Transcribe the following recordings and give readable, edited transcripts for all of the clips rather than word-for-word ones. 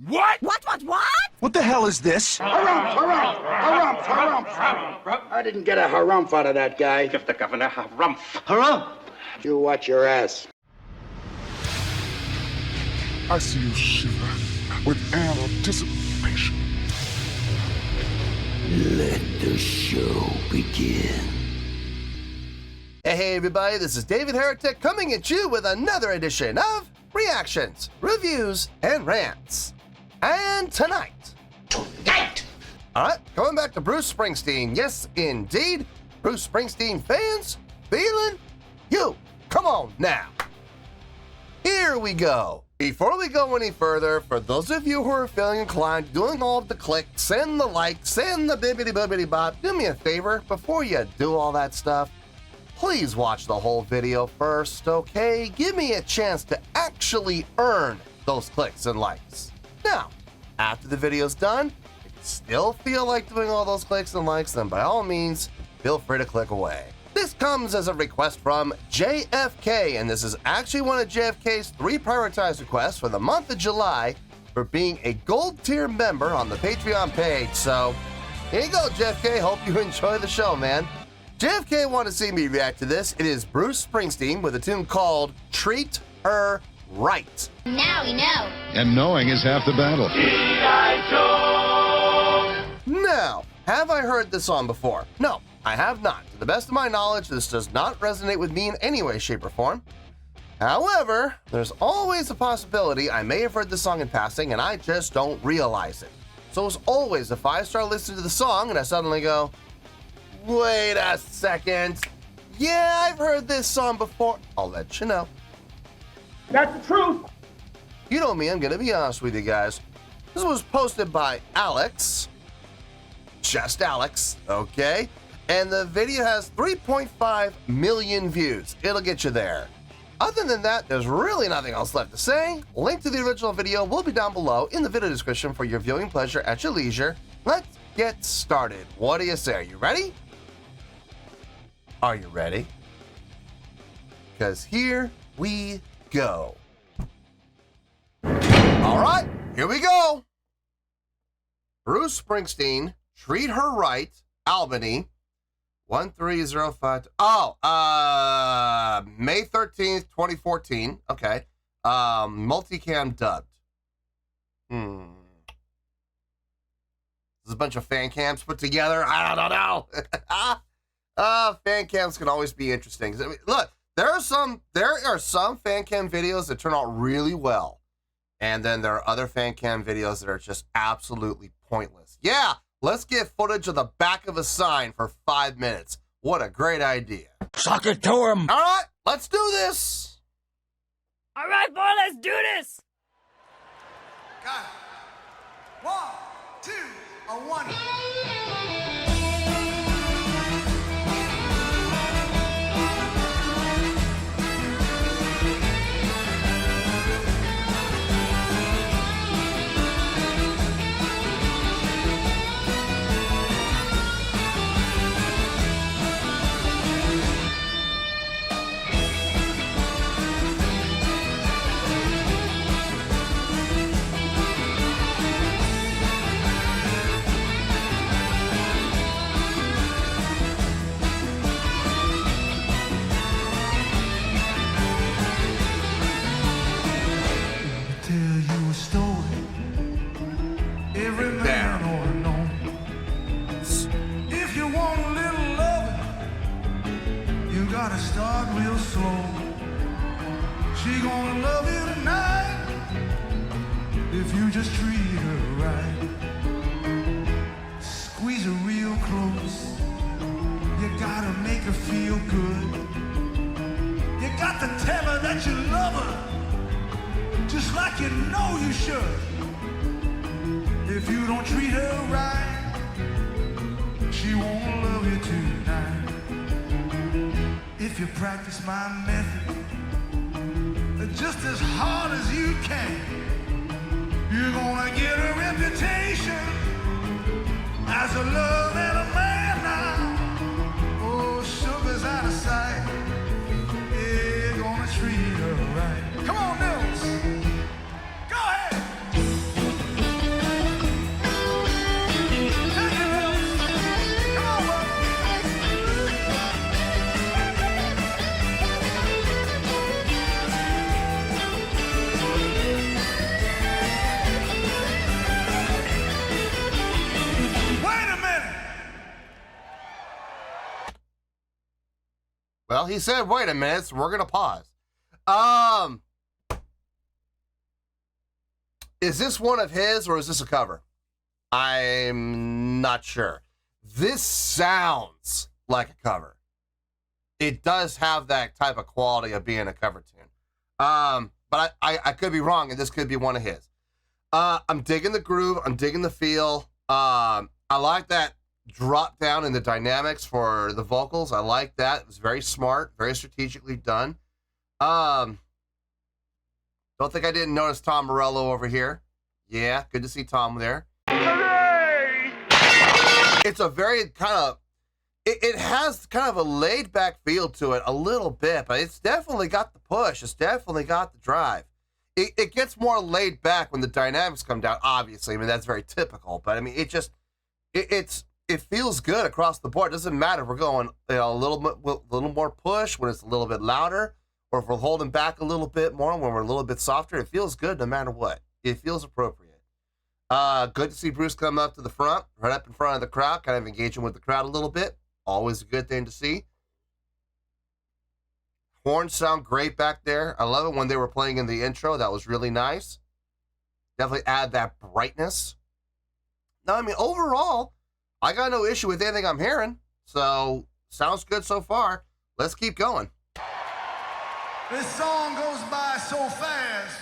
What? What? What the hell is this? Harumph. I didn't get a harumph out of that guy. Give the governor harumph. Harumph! You watch your ass. I see you shiver with anticipation. Let the show begin. Hey everybody, this is David Heretic coming at you with another edition of Reactions, Reviews, and Rants. And tonight, alright, going back to Bruce Springsteen. Yes, indeed, Bruce Springsteen Fans FEELIN YOU. Come on now. Here we go. Before we go any further, for those of you who are feeling inclined, doing all of the clicks and the likes and the bibbidi-bobbidi-bop, do me a favor, before you do all that stuff, please watch the whole video first, okay? Give me a chance to actually earn those clicks and likes. Now, after the video's done, if you still feel like doing all those clicks and likes, then by all means, feel free to click away. This comes as a request from JFK, and this is actually one of JFK's 3 prioritized requests for the month of July for being a gold tier member on the Patreon page. So, here you go, JFK. Hope you enjoy the show, man. JFK wanted to see me react to this. It is Bruce Springsteen with a tune called Treat Her Right. Now we know. And knowing is half the battle. Now, have I heard this song before? No, I have not. To the best of my knowledge, this does not resonate with me in any way, shape, or form. However, there's always a possibility I may have heard the song in passing and I just don't realize it. So as always, if I start listening to the song and I suddenly go, wait a second, yeah, I've heard this song before, I'll let you know. That's the truth. You know me, I'm gonna be honest with you guys. This was posted by Alex, just Alex, okay? And the video has 3.5 million views. It'll get you there. Other than that, there's really nothing else left to say. Link to the original video will be down below in the video description for your viewing pleasure at your leisure. Let's get started. What do you say? Are you ready? Are you ready? Because here we go. All right, here we go. Bruce Springsteen, Treat Her Right, Albany, 1305. May 13th, 2014. Okay. Multicam dubbed. This is a bunch of fan cams put together. I don't know. Fan cams can always be interesting. I mean, look, there are some fan cam videos that turn out really well. And then there are other fan cam videos that are just absolutely pointless. Yeah, let's get footage of the back of a sign for 5 minutes. What a great idea. Suck it to him! All right, let's do this. All right, boy, let's do this. Got it. 1, 2, a 1. Start real slow. She gonna love you tonight if you just treat her right. Squeeze her real close. You gotta make her feel good. You got to tell her that you love her just like you know you should. If you don't treat her right, she won't love you tonight. If you practice my method just as hard as you can, you're gonna get a reputation as a love and a man now. Oh, sugar's out of sight. Yeah, gonna treat her right. Come on, Nils. Go ahead. he said, wait a minute, so we're going to pause. Is this one of his or is this a cover? I'm not sure. This sounds like a cover. It does have that type of quality of being a cover tune. But I could be wrong, and this could be one of his. I'm digging the groove. I'm digging the feel. I like that drop down in the dynamics for the vocals. I like that. It was very smart, very strategically done. Don't think I didn't notice Tom Morello over here. Yeah, good to see Tom there. Hooray! It's a very kind of, it has kind of a laid back feel to it a little bit, but it's definitely got the push. It's definitely got the drive. It gets more laid back when the dynamics come down, obviously. I mean, that's very typical, but I mean, it just, it feels good across the board. It doesn't matter if we're going a little more push when it's a little bit louder, or if we're holding back a little bit more when we're a little bit softer. It feels good no matter what. It feels appropriate. Good to see Bruce come up to the front, right up in front of the crowd, kind of engaging with the crowd a little bit. Always a good thing to see. Horns sound great back there. I love it when they were playing in the intro. That was really nice. Definitely add that brightness. No, I mean, overall, I got no issue with anything I'm hearing. So, sounds good so far. Let's keep going. This song goes by so fast,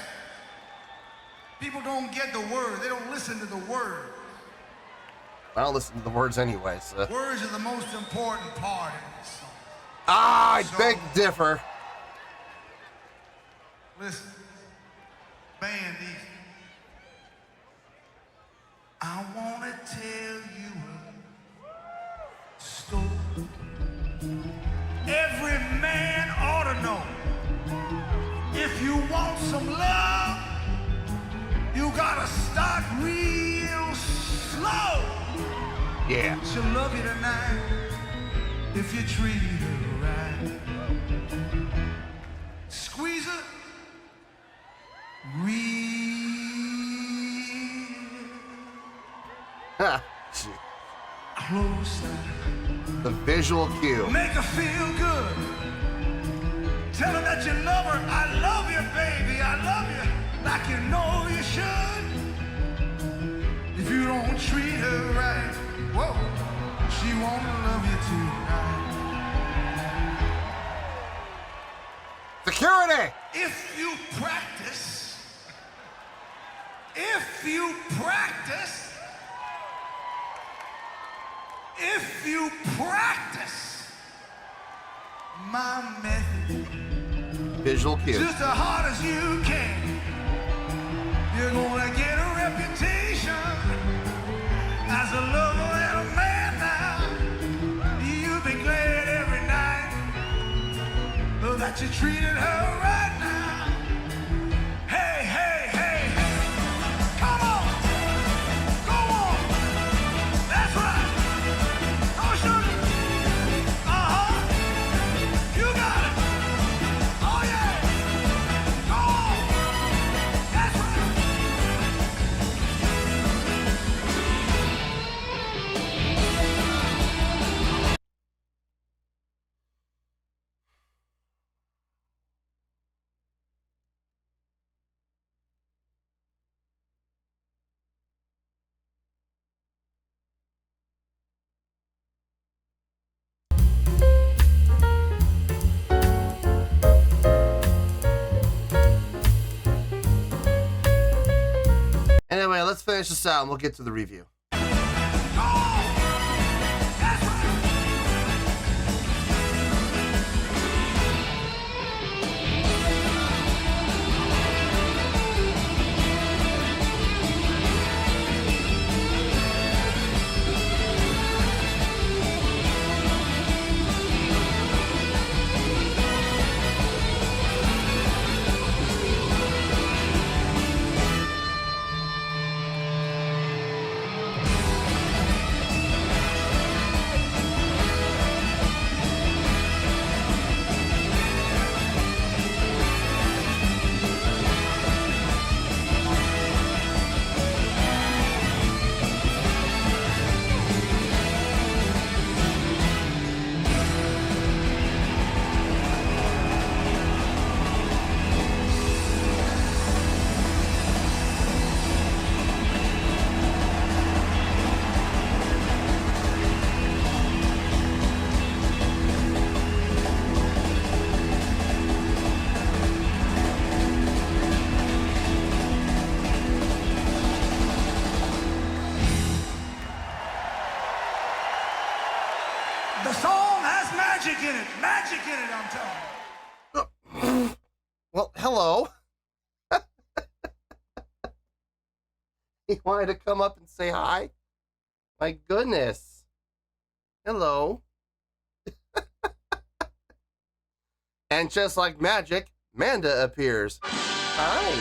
people don't get the word. They don't listen to the word. I don't listen to the words anyway, so. Words are the most important part of this song. I beg to differ. Listen, band these. I want to tell you a story. Every man ought to know. If you want some love, you gotta start real slow. Yeah. She'll love you tonight if you treat her right. Squeeze her real closer. The visual cue. Make her feel good. Tell her that you love her. I love you, baby. I love you like you know you should. If you don't treat her right, whoa, she won't love you tonight. Security! If you practice, my method, visual cue. just as hard as you can, you're gonna get a reputation as a lover and a man now. You'll be glad every night that you treated her right now. Hey, hey, hey, hey. Come on. Go on. That's right. Oh, sugar. Uh-huh. You got it. Oh, yeah. Go on. That's Anyway, let's finish this out and we'll get to the review. magic in it. Magic in it, I'm telling you. Well, hello. He wanted to come up and say hi. My goodness. Hello. And just like magic, Manda appears. Hi.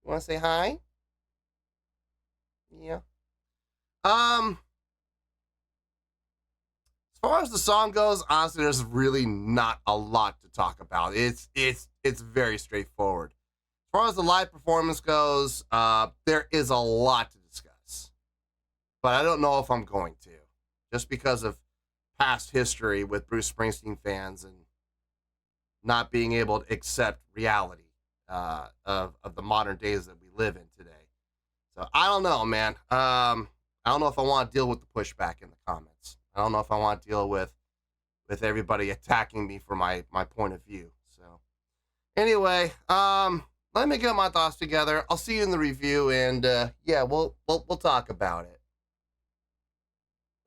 You want to say hi? Yeah. As far as the song goes, honestly, there's really not a lot to talk about. It's very straightforward. As far as the live performance goes, there is a lot to discuss, but I don't know if I'm going to, just because of past history with Bruce Springsteen fans and not being able to accept reality of the modern days that we live in today. So I don't know, man. I don't know if I want to deal with the pushback in the comments. I don't know if I want to deal with everybody attacking me for my point of view. So anyway, let me get my thoughts together. I'll see you in the review, and yeah, we'll talk about it.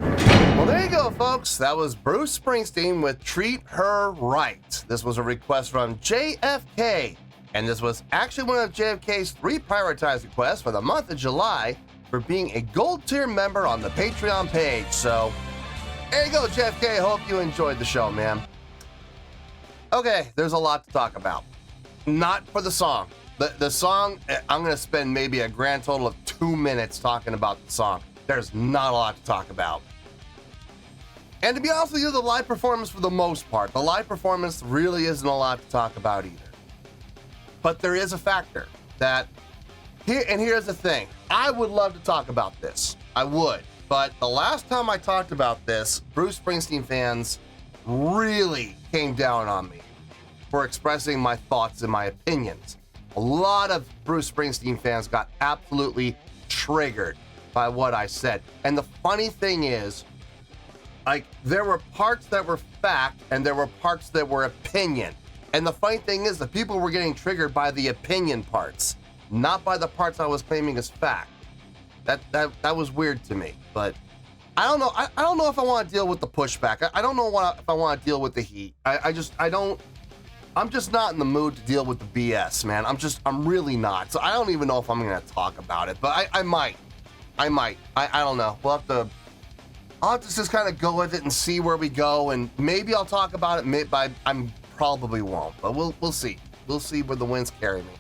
Well, there you go, folks. That was Bruce Springsteen with Treat Her Right. This was a request from JFK, and this was actually one of JFK's 3 prioritized requests for the month of July for being a gold tier member on the Patreon page. So there you go, JFK. Hope you enjoyed the show, man. Okay, there's a lot to talk about. Not for the song. The song, I'm going to spend maybe a grand total of 2 minutes talking about the song. There's not a lot to talk about. And to be honest with you, the live performance for the most part, the live performance really isn't a lot to talk about either. But there is a factor that, here's the thing. I would love to talk about this. I would. But the last time I talked about this, Bruce Springsteen fans really came down on me for expressing my thoughts and my opinions. A lot of Bruce Springsteen fans got absolutely triggered by what I said. And the funny thing is, like, there were parts that were fact and there were parts that were opinion. And the funny thing is, the people were getting triggered by the opinion parts, not by the parts I was claiming as fact. That was weird to me. But I don't know. I don't know if I want to deal with the pushback. I don't know if I want to deal with the heat. I'm just not in the mood to deal with the BS, man. I'm really not. So I don't even know if I'm going to talk about it, but I might. I don't know. I'll have to just kind of go with it and see where we go, and maybe I'll talk about it. I probably won't, but we'll see. We'll see where the winds carry me.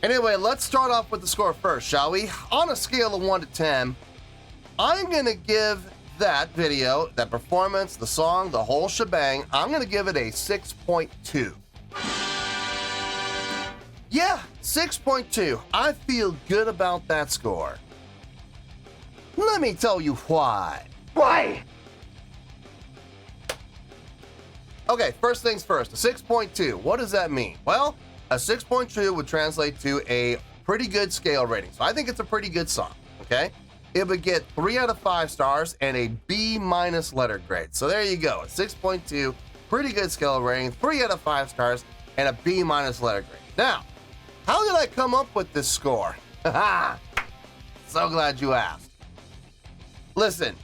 Anyway, let's start off with the score first, shall we? On a scale of 1 to 10, I'm going to give that video, that performance, the song, the whole shebang, I'm going to give it a 6.2. Yeah, 6.2. I feel good about that score. Let me tell you why. Why? Okay, first things first, a 6.2. What does that mean? Well, a 6.2 would translate to a pretty good scale rating. So I think it's a pretty good song, okay? It would get 3 out of 5 stars and a B- letter grade. So there you go, a 6.2, pretty good scale rating, 3 out of 5 stars, and a B- letter grade. Now, how did I come up with this score? So glad you asked. Listen,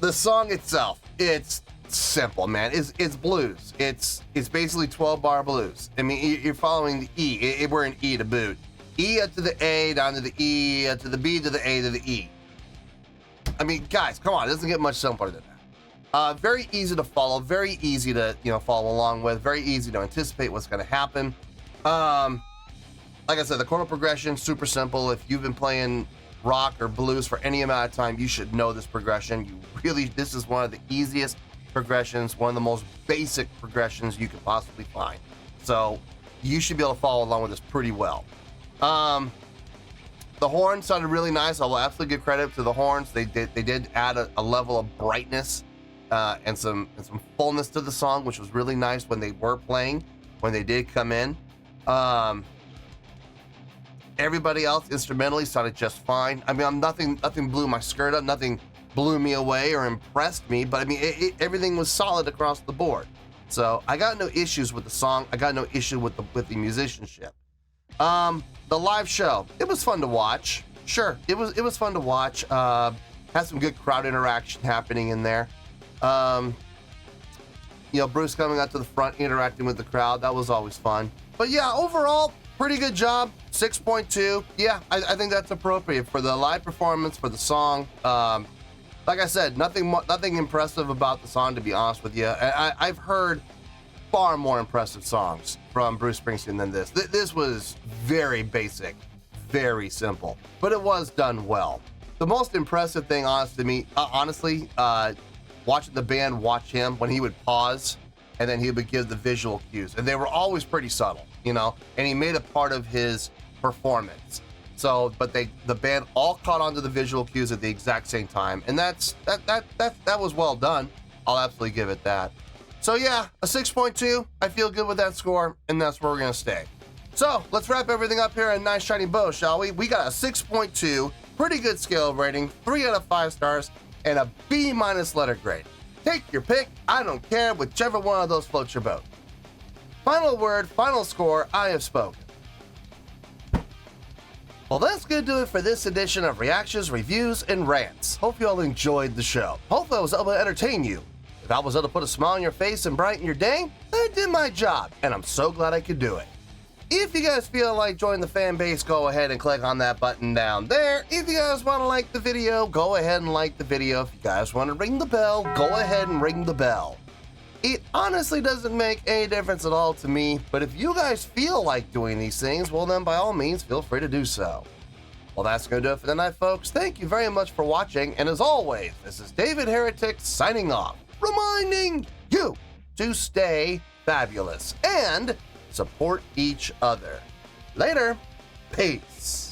the song itself, it's simple, man. It's blues. It's basically 12-bar blues. I mean, you're following the E. We're in E to boot. E up to the A, down to the E, up to the B, to the A, to the E. I mean, guys, come on. It doesn't get much simpler than that. Very easy to follow. Very easy to follow along with. Very easy to anticipate what's going to happen. Like I said, the chordal progression, super simple. If you've been playing rock or blues for any amount of time, you should know this progression. This is one of the easiest progressions, one of the most basic progressions you could possibly find. So you should be able to follow along with this pretty well. The horns sounded really nice. I will absolutely give credit to the horns. They did add a level of brightness and some fullness to the song, which was really nice when they were playing, when they did come in. Everybody else instrumentally sounded just fine. I mean, nothing blew my skirt up, nothing blew me away or impressed me, but I mean, everything was solid across the board. So I got no issues with the song. I got no issue with the musicianship. The live show, it was fun to watch. Sure, it was fun to watch. Had some good crowd interaction happening in there. You know, Bruce coming out to the front, interacting with the crowd. That was always fun. But yeah, overall, pretty good job. 6.2. Yeah, I think that's appropriate for the live performance, for the song. Like I said, nothing impressive about the song, to be honest with you. I've heard far more impressive songs from Bruce Springsteen than this. This was very basic, very simple, but it was done well. The most impressive thing, honestly, watching the band watch him when he would pause and then he would give the visual cues, and they were always pretty subtle, you know, and he made it part of his performance. So, but the band all caught onto the visual cues at the exact same time, and that was well done. I'll absolutely give it that. So yeah, a 6.2. I feel good with that score, and that's where we're gonna stay. So let's wrap everything up here in a nice shiny bow, shall we? We got a 6.2, pretty good scale rating, 3 out of 5 stars, and a B- letter grade. Take your pick, I don't care, whichever one of those floats your boat. Final word, final score, I have spoken. Well, that's gonna do it for this edition of Reactions, Reviews, and Rants. Hope you all enjoyed the show. Hope I was able to entertain you. If I was able to put a smile on your face and brighten your day, I did my job, and I'm so glad I could do it. If you guys feel like joining the fan base, go ahead and click on that button down there. If you guys want to like the video, go ahead and like the video. If you guys want to ring the bell, go ahead and ring the bell. It honestly doesn't make any difference at all to me, but if you guys feel like doing these things, well then by all means, feel free to do so. Well, that's going to do it for the night, folks. Thank you very much for watching, and as always, this is David Heretic signing off, reminding you to stay fabulous and support each other. Later. Peace.